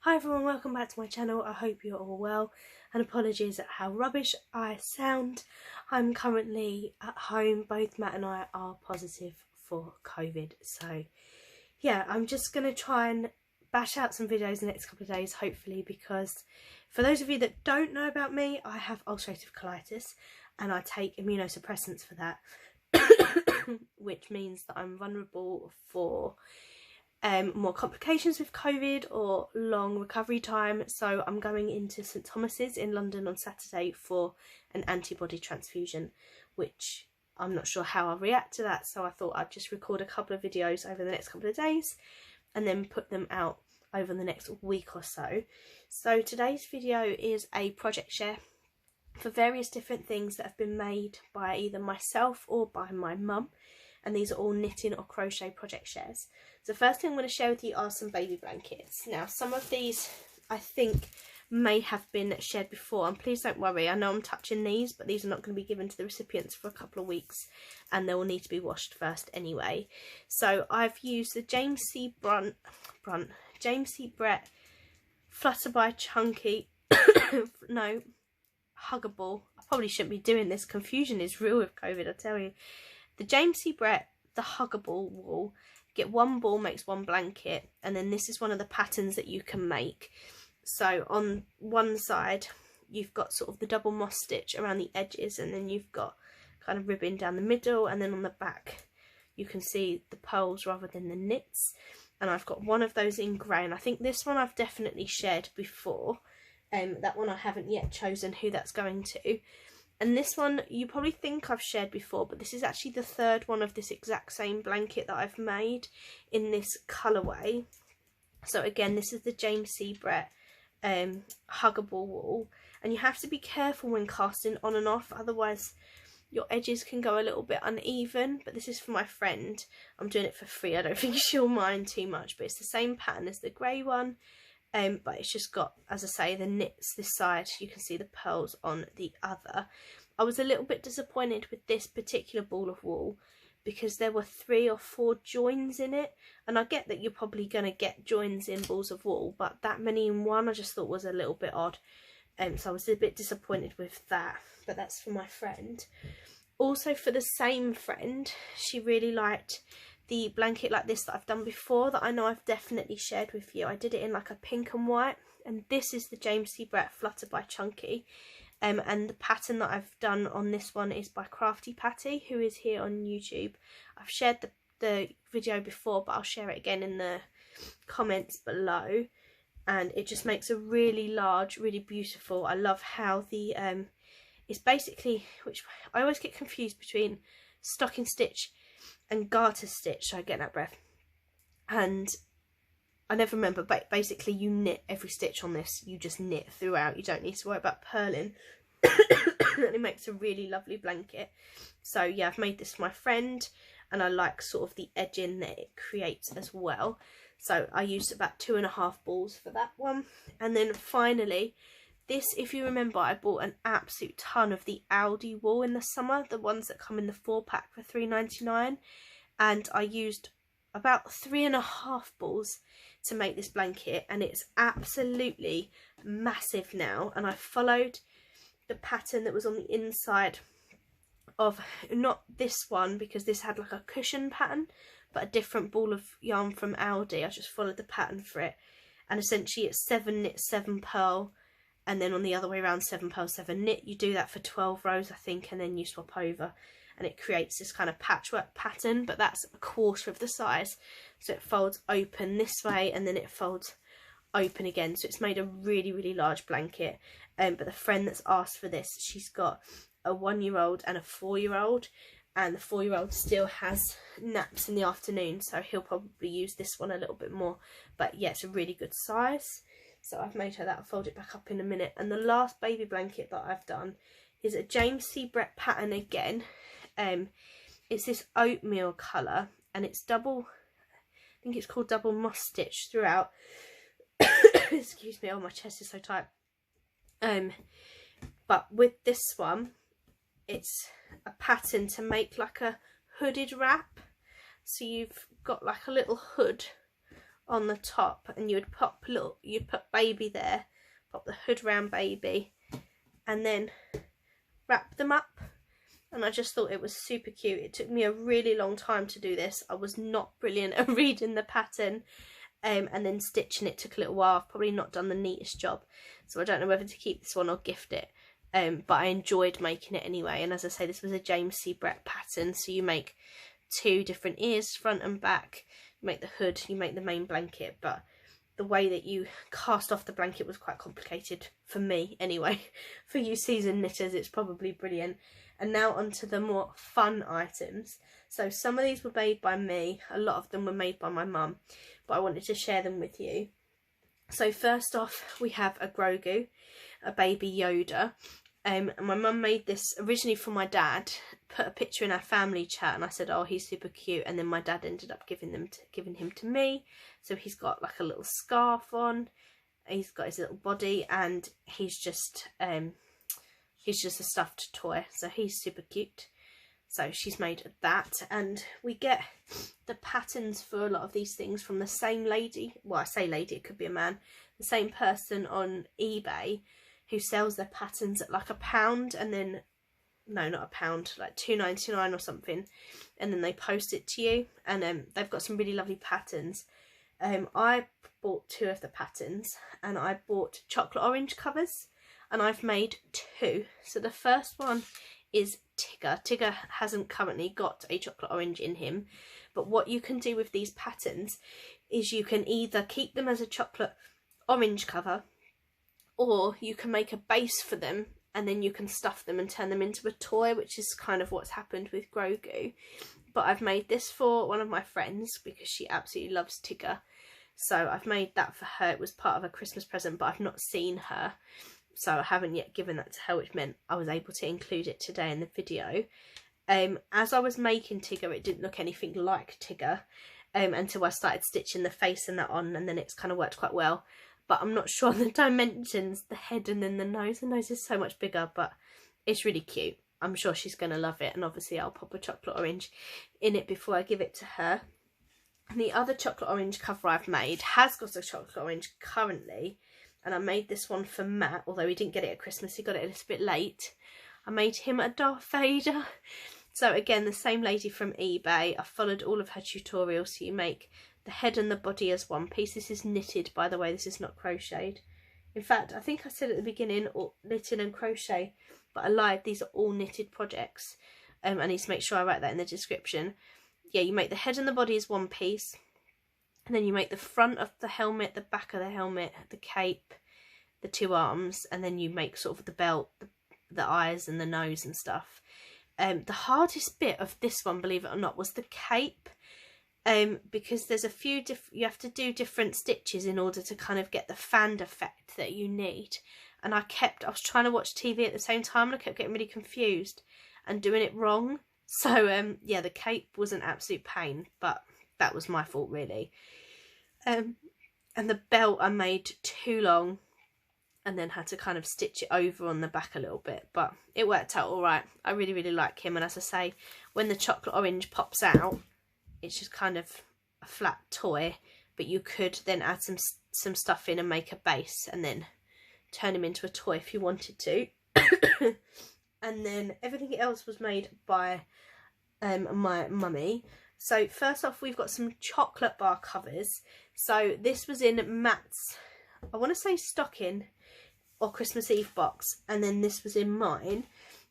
Hi everyone, welcome back to my channel. I hope you're all well and apologies at how rubbish I sound. I'm currently at home. Both Matt and I are positive for COVID, so yeah, I'm just going to try and bash out some videos in the next couple of days hopefully, because for those of you that don't know about me, I have ulcerative colitis and I take immunosuppressants for that which means that I'm vulnerable for more complications with COVID or long recovery time. So I'm going into St Thomas's in London on Saturday for an antibody transfusion, which I'm not sure how I'll react to that, so I thought I'd just record a couple of videos over the next couple of days and then put them out over the next week or so. So today's video is a project share for various different things that have been made by either myself or by my mum, and these are all knitting or crochet project shares. So the first thing I'm going to share with you are some baby blankets. Now some of these I think may have been shared before, and please don't worry, I know I'm touching these, but these are not going to be given to the recipients for a couple of weeks and they will need to be washed first anyway. So I've used the James C. Brett Flutterby Chunky no, Huggable. I probably shouldn't be doing this, confusion is real with COVID, I tell you. The James C. Brett, the Huggable wool. Get one ball makes one blanket, and then this is one of the patterns that you can make. So on one side you've got sort of the double moss stitch around the edges, and then you've got kind of ribbon down the middle, and then on the back you can see the pearls rather than the knits. And I've got one of those in grey, and I think this one I've definitely shared before. That one I haven't yet chosen who that's going to. And this one you probably think I've shared before, but this is actually the third one of this exact same blanket that I've made in this colourway. So again, this is the James C. Brett Huggable wool, and you have to be careful when casting on and off, otherwise your edges can go a little bit uneven. But this is for my friend, I'm doing it for free, I don't think she'll mind too much, but it's the same pattern as the grey one. But it's just got, as I say, the knits this side, you can see the pearls on the other. I was a little bit disappointed with this particular ball of wool because there were 3 or 4 joins in it, and I get that you're probably going to get joins in balls of wool, but that many in one I just thought was a little bit odd, so I was a bit disappointed with that. But that's for my friend. Also for the same friend, she really liked the blanket like this that I've done before, that I know I've definitely shared with you. I did it in like a pink and white, and this is the James C. Brett Flutterby Chunky. And the pattern that I've done on this one is by Crafty Patty, who is here on YouTube. I've shared the video before, but I'll share it again in the comments below. And it just makes a really large, really beautiful. I love how the it's basically, which I always get confused between stocking stitch and garter stitch, so I get that breath, and I never remember, but basically you knit every stitch on this, you just knit throughout, you don't need to worry about purling. And it makes a really lovely blanket. So yeah, I've made this for my friend, and I like sort of the edging that it creates as well. So I used about 2.5 balls for that one. And then finally, this, if you remember, I bought an absolute ton of the Aldi wool in the summer, the ones that come in the 4-pack for £3.99, and I used about 3.5 balls to make this blanket, and it's absolutely massive now. And I followed the pattern that was on the inside of, not this one because this had like a cushion pattern, but a different ball of yarn from Aldi. I just followed the pattern for it, and essentially it's 7 knit 7 purl, and then on the other way around 7 purl 7 knit. You do that for 12 rows I think, and then you swap over, and it creates this kind of patchwork pattern, but that's a quarter of the size. So it folds open this way and then it folds open again, so it's made a really, really large blanket. But the friend that's asked for this, she's got a 1-year-old and a 4-year-old, and the 4-year-old still has naps in the afternoon, so he'll probably use this one a little bit more. But yeah, it's a really good size, so I've made her that. I'll fold it back up in a minute. And the last baby blanket that I've done is a James C. Brett pattern again. It's this oatmeal colour, and it's double, I think it's called double moss stitch throughout. Excuse me, oh my chest is so tight. But with this one, it's a pattern to make like a hooded wrap. So you've got like a little hood on the top, and you'd put baby there, pop the hood round baby, and then wrap them up. And I just thought it was super cute. It took me a really long time to do this. I was not brilliant at reading the pattern, and then stitching it took a little while. I've probably not done the neatest job, so I don't know whether to keep this one or gift it. But I enjoyed making it anyway. And as I say, this was a James C. Brett pattern, so you make 2 different ears, front and back. You make the hood, you make the main blanket, but the way that you cast off the blanket was quite complicated for me anyway. For you seasoned knitters, it's probably brilliant. And now onto the more fun items. So some of these were made by me, a lot of them were made by my mum, but I wanted to share them with you. So first off, we have a Grogu, a baby Yoda. And my mum made this originally for my dad, put a picture in our family chat, and I said, oh, he's super cute. And then my dad ended up giving him to me. So he's got like a little scarf on, he's got his little body, and he's just a stuffed toy. So he's super cute. So she's made that, and we get the patterns for a lot of these things from the same lady. Well, I say lady, it could be a man. The same person on eBay who sells their patterns at like £1, and then, no, not £1, like £2.99 or something, and then they post it to you, and they've got some really lovely patterns. I bought 2 of the patterns, and I bought chocolate orange covers, and I've made 2. So the first one is Tigger. Tigger hasn't currently got a chocolate orange in him, but what you can do with these patterns is you can either keep them as a chocolate orange cover, or you can make a base for them, and then you can stuff them and turn them into a toy, which is kind of what's happened with Grogu. But I've made this for one of my friends because she absolutely loves Tigger. So I've made that for her. It was part of a Christmas present, but I've not seen her, so I haven't yet given that to her, which meant I was able to include it today in the video. As I was making Tigger, it didn't look anything like Tigger until I started stitching the face and that on, and then it's kind of worked quite well. But I'm not sure on the dimensions, the head and then the nose. The nose is so much bigger, but it's really cute. I'm sure she's going to love it, and obviously I'll pop a chocolate orange in it before I give it to her. And the other chocolate orange cover I've made has got a chocolate orange currently, and I made this one for Matt, although he didn't get it at Christmas, he got it a little bit late. I made him a Darth Vader. So again, the same lady from eBay. I followed all of her tutorials. So you make the head and the body as one piece. This is knitted, by the way, this is not crocheted. In fact, I think I said at the beginning knitting and crochet, but I lied, these are all knitted projects. I need to make sure I write that in the description. Yeah, you make the head and the body as one piece, and then you make the front of the helmet, the back of the helmet, the cape, the 2 arms, and then you make sort of the belt, the eyes and the nose and stuff. The hardest bit of this one, believe it or not, was the cape. Because there's a few you have to do different stitches in order to kind of get the fanned effect that you need. And I was trying to watch TV at the same time, and I kept getting really confused and doing it wrong. So yeah, the cape was an absolute pain, but that was my fault really. And the belt I made too long, and then had to kind of stitch it over on the back a little bit, but it worked out all right. I really, really like him, and as I say, when the chocolate orange pops out, it's just kind of a flat toy, but you could then add some stuff in and make a base, and then turn him into a toy if you wanted to. And then everything else was made by my mummy. So first off, we've got some chocolate bar covers. So this was in Matt's, I want to say stocking or Christmas Eve box, and then this was in mine.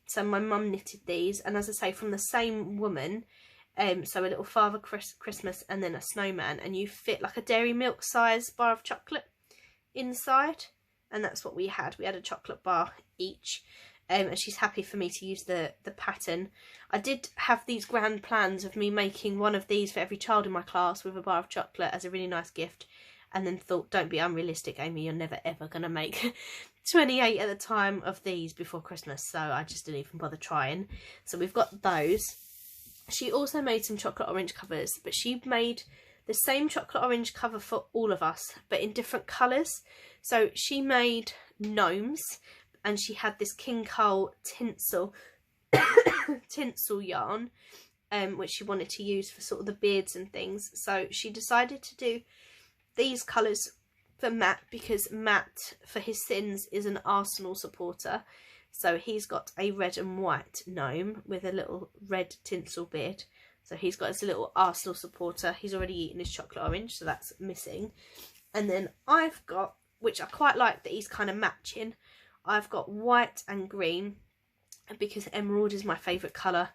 So my mum knitted these, and as I say, from the same woman. So a little Father Christmas and then a snowman, and you fit like a dairy milk size bar of chocolate inside, and that's what we had. We had a chocolate bar each, and she's happy for me to use the pattern. I did have these grand plans of me making one of these for every child in my class with a bar of chocolate as a really nice gift, and then thought, don't be unrealistic, Amy, you're never ever going to make 28 at the time of these before Christmas, so I just didn't even bother trying. So we've got those. She also made some chocolate orange covers, but she made the same chocolate orange cover for all of us, but in different colours. So she made gnomes, and she had this King Cole tinsel yarn, which she wanted to use for sort of the beards and things. So she decided to do these colours for Matt, because Matt, for his sins, is an Arsenal supporter. So he's got a red and white gnome with a little red tinsel beard. So he's got his little Arsenal supporter. He's already eaten his chocolate orange, so that's missing. And then I've got, which I quite like that he's kind of matching, I've got white and green, because emerald is my favourite colour.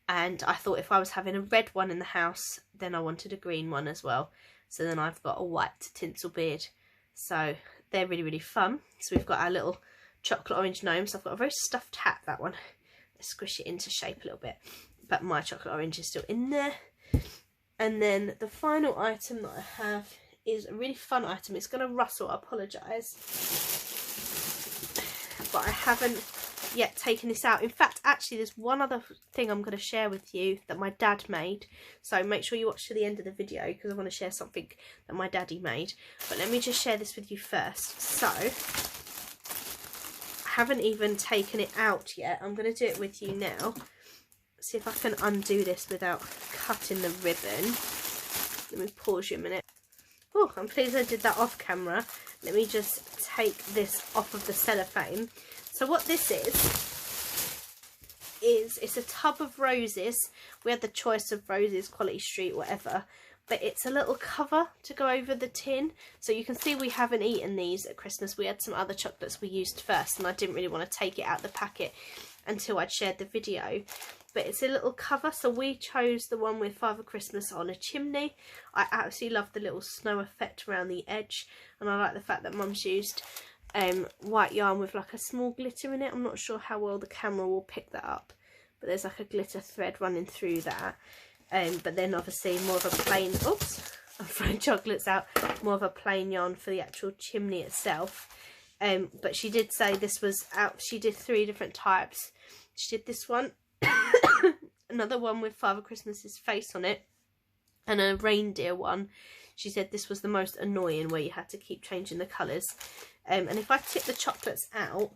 And I thought if I was having a red one in the house, then I wanted a green one as well. So then I've got a white tinsel beard. So they're really, really fun. So we've got our little chocolate orange gnome. So I've got a very stuffed hat, that one. Let's squish it into shape a little bit. But my chocolate orange is still in there. And then the final item that I have is a really fun item. It's going to rustle, I apologise. But I haven't yet taken this out. In fact, actually, there's one other thing I'm going to share with you that my dad made. So make sure you watch to the end of the video, because I want to share something that my daddy made. But let me just share this with you first. So I haven't even taken it out yet. I'm going to do it with you now. See if I can undo this without cutting the ribbon. Let me pause you a minute. Oh, I'm pleased I did that off camera. Let me just take this off of the cellophane. So what this is it's a tub of roses. We had the choice of roses, Quality Street, whatever. But it's a little cover to go over the tin. So you can see we haven't eaten these at Christmas. We had some other chocolates we used first, and I didn't really want to take it out of the packet until I'd shared the video. But it's a little cover, so we chose the one with Father Christmas on a chimney. I absolutely love the little snow effect around the edge, and I like the fact that Mum's used white yarn with like a small glitter in it. I'm not sure how well the camera will pick that up, but there's like a glitter thread running through that. But then obviously more of a plain, oops, I'm throwing chocolates out, more of a plain yarn for the actual chimney itself. But she did say this was out, she did 3 different types. She did this one, another one with Father Christmas's face on it, and a reindeer one. She said this was the most annoying, where you had to keep changing the colours. And if I tip the chocolates out,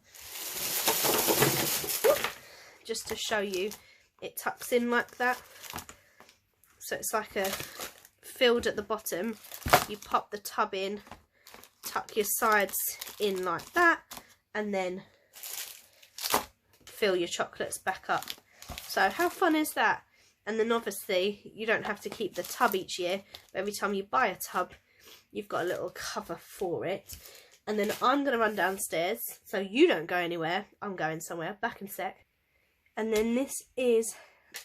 just to show you, it tucks in like that. So it's like a filled at the bottom. You pop the tub in, tuck your sides in like that, and then fill your chocolates back up. So how fun is that? And then obviously you don't have to keep the tub each year. Every time you buy a tub, you've got a little cover for it. And then I'm going to run downstairs, so you don't go anywhere. I'm going somewhere, back in a sec. And then this is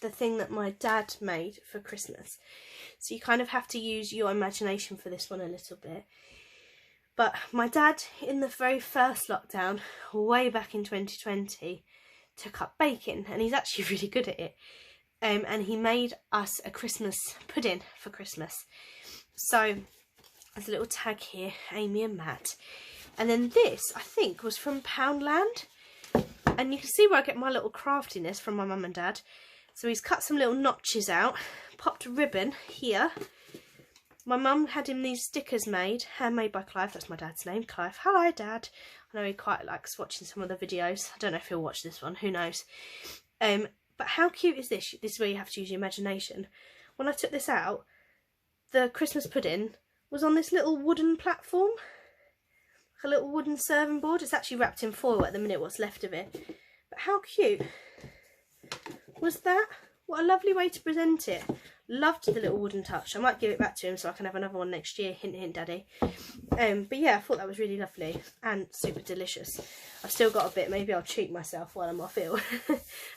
the thing that my dad made for Christmas. So you kind of have to use your imagination for this one a little bit. But my dad, in the very first lockdown, way back in 2020, took up baking, and he's actually really good at it. And he made us a Christmas pudding for Christmas. So there's a little tag here, Amy and Matt. And then this, I think, was from Poundland. And you can see where I get my little craftiness from my mum and dad. So he's cut some little notches out, popped a ribbon here. My mum had him these stickers made, handmade by Clive. That's my dad's name, Clive. Hello, Dad. I know he quite likes watching some of the videos. I don't know if he'll watch this one, who knows. But how cute is this? This is where you have to use your imagination. When I took this out, the Christmas pudding was on this little wooden platform. Like a little wooden serving board. It's actually wrapped in foil at the minute, what's left of it. But how cute was that? What a lovely way to present it. Loved the little wooden touch. I might give it back to him so I can have another one next year. Hint, hint, Daddy. But yeah, I thought that was really lovely and super delicious. I've still got a bit. Maybe I'll treat myself while I'm off ill.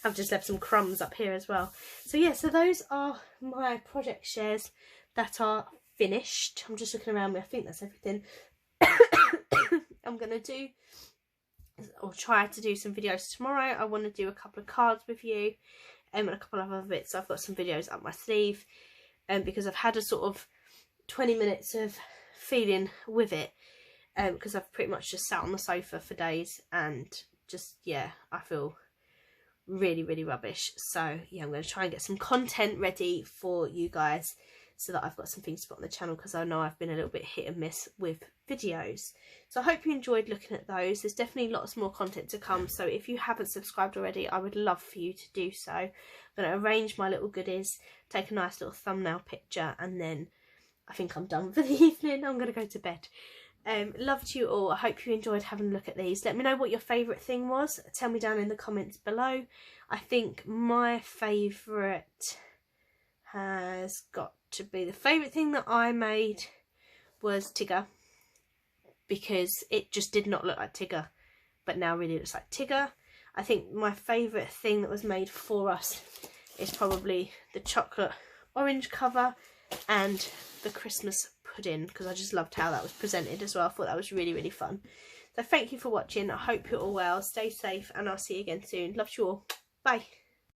I've just left some crumbs up here as well. So yeah, so those are my project shares that are finished. I'm just looking around me. I think that's everything. I'm going to do, or try to do, some videos tomorrow. I want to do a couple of cards with you. And a couple of other bits. I've got some videos up my sleeve, because I've had a sort of 20 minutes of feeling with it, because I've pretty much just sat on the sofa for days and just, yeah, I feel really, really rubbish. So yeah, I'm going to try and get some content ready for you guys so that I've got some things to put on the channel, because I know I've been a little bit hit and miss with videos. So I hope you enjoyed looking at those. There's definitely lots more content to come, so if you haven't subscribed already, I would love for you to do so. I'm going to arrange my little goodies, take a nice little thumbnail picture, and then I think I'm done for the evening. I'm going to go to bed. Love to you all. I hope you enjoyed having a look at these. Let me know what your favourite thing was. Tell me down in the comments below. I think my favourite has got to be, the favourite thing that I made was Tigger, because it just did not look like Tigger, but now really looks like Tigger. I think my favourite thing that was made for us is probably the chocolate orange cover and the Christmas pudding, because I just loved how that was presented as well. I thought that was really, really fun. So thank you for watching. I hope you're all well. Stay safe, and I'll see you again soon. Love you all. Bye.